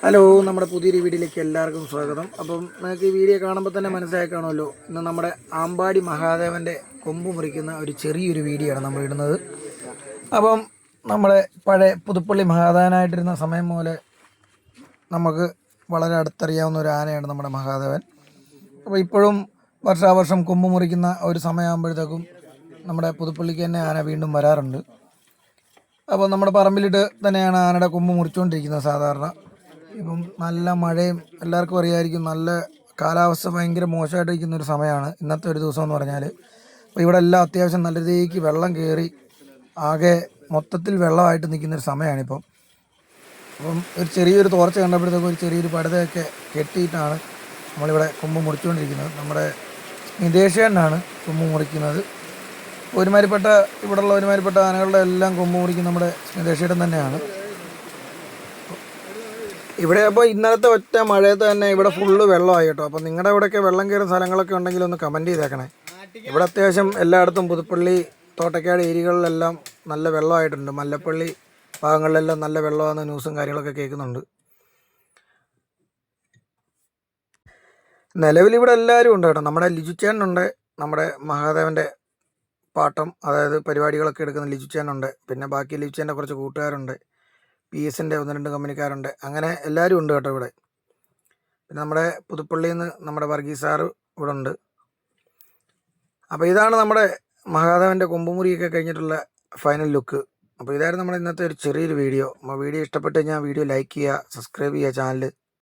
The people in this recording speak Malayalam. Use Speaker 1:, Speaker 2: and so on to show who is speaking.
Speaker 1: ഹലോ, നമ്മുടെ പുതിയൊരു വീഡിയോയിലേക്ക് എല്ലാവർക്കും സ്വാഗതം. അപ്പം നിങ്ങൾക്ക് ഈ വീഡിയോ കാണുമ്പോൾ തന്നെ മനസ്സിലായി കാണുമല്ലോ, ഇന്ന് നമ്മുടെ ആമ്പാടി മഹാദേവൻ്റെ കൊമ്പ് മുറിക്കുന്ന ഒരു ചെറിയൊരു വീഡിയോ ആണ് നമ്മൾ ഇടുന്നത്. അപ്പം നമ്മുടെ പഴയ പുതുപ്പള്ളി മഹാദേവനായിട്ടിരുന്ന സമയം പോലെ നമുക്ക് വളരെ അടുത്തറിയാവുന്ന ഒരു ആനയാണ് നമ്മുടെ മഹാദേവൻ. അപ്പോൾ ഇപ്പോഴും വർഷാവർഷം കൊമ്പ് മുറിക്കുന്ന ഒരു സമയമാകുമ്പോഴത്തേക്കും നമ്മുടെ പുതുപ്പള്ളിക്ക് തന്നെ ആന വീണ്ടും വരാറുണ്ട്. അപ്പോൾ നമ്മുടെ പറമ്പിലിട്ട് തന്നെയാണ് ആനയുടെ കൊമ്പ് മുറിച്ചുകൊണ്ടിരിക്കുന്നത് സാധാരണ. ഇപ്പം നല്ല മഴയും എല്ലാവർക്കും അറിയാമായിരിക്കും, നല്ല കാലാവസ്ഥ ഭയങ്കര മോശമായിട്ടിരിക്കുന്ന ഒരു സമയമാണ് ഇന്നത്തെ ഒരു ദിവസം എന്ന് പറഞ്ഞാൽ. അപ്പോൾ ഇവിടെ എല്ലാം അത്യാവശ്യം നല്ല രീതിക്ക് വെള്ളം കയറി ആകെ മൊത്തത്തിൽ വെള്ളമായിട്ട് നിൽക്കുന്നൊരു സമയമാണിപ്പം. അപ്പം ഒരു ചെറിയൊരു തോർച്ച കണ്ടപ്പോഴത്തേക്കും ഒരു ചെറിയൊരു പടുതയൊക്കെ കെട്ടിയിട്ടാണ് നമ്മളിവിടെ കൊമ്പ് മുറിച്ചുകൊണ്ടിരിക്കുന്നത്. നമ്മുടെ നിദേശേനാണ് കൊമ്പ് മുറിക്കുന്നത്. ഒരുമാതിരിപ്പെട്ട ഇവിടെയുള്ള ഒരുമാതിരിപ്പെട്ട ആനകളുടെ എല്ലാം കൊമ്പ് മുറിക്കുന്നത് നമ്മുടെ നിദേശേട്ടൻ തന്നെയാണ്. ഇവിടെ അപ്പോൾ ഇന്നലത്തെ ഒറ്റ മഴയത്ത് തന്നെ ഇവിടെ ഫുള്ള് വെള്ളമായി കേട്ടോ. അപ്പോൾ നിങ്ങളുടെ ഇവിടെയൊക്കെ വെള്ളം കയറുന്ന സ്ഥലങ്ങളൊക്കെ ഉണ്ടെങ്കിൽ ഒന്ന് കമൻറ്റ് ചെയ്തേക്കണേ. ഇവിടെ അത്യാവശ്യം എല്ലായിടത്തും പുതുപ്പള്ളി തോട്ടക്കാട് ഏരിയകളിലെല്ലാം നല്ല വെള്ളമായിട്ടുണ്ട്. മല്ലപ്പള്ളി ഭാഗങ്ങളിലെല്ലാം നല്ല വെള്ളമാകുന്ന ന്യൂസും കാര്യങ്ങളൊക്കെ കേൾക്കുന്നുണ്ട്. നിലവിലിവിടെ എല്ലാവരും ഉണ്ട് കേട്ടോ. നമ്മുടെ ലിജുച്ചേനുണ്ട്, നമ്മുടെ മഹാദേവൻ്റെ പാട്ടം അതായത് പരിപാടികളൊക്കെ എടുക്കുന്ന ലിജുച്ചേനുണ്ട്, പിന്നെ ബാക്കി ലിജുച്ചേൻ്റെ കുറച്ച് കൂട്ടുകാരുണ്ട്, PS-ൻ്റെ 1-2 കമ്പനിക്കാരുണ്ട്, അങ്ങനെ എല്ലാവരും ഉണ്ട് കേട്ടോ ഇവിടെ. പിന്നെ നമ്മുടെ പുതുപ്പള്ളിയിൽ നിന്ന് നമ്മുടെ വർഗീസ് സാറ് ഇവിടെ ഉണ്ട്. അപ്പോൾ ഇതാണ് നമ്മുടെ മഹാദേവൻ്റെ കൊമ്പുമുറിയൊക്കെ കഴിഞ്ഞിട്ടുള്ള ഫൈനൽ ലുക്ക്. അപ്പോൾ ഇതായിരുന്നു നമ്മുടെ ഇന്നത്തെ ഒരു ചെറിയൊരു വീഡിയോ. അപ്പോൾ വീഡിയോ ഇഷ്ടപ്പെട്ട് കഴിഞ്ഞാൽ വീഡിയോ ലൈക്ക് ചെയ്യുക, സബ്സ്ക്രൈബ് ചെയ്യുക ചാനൽ.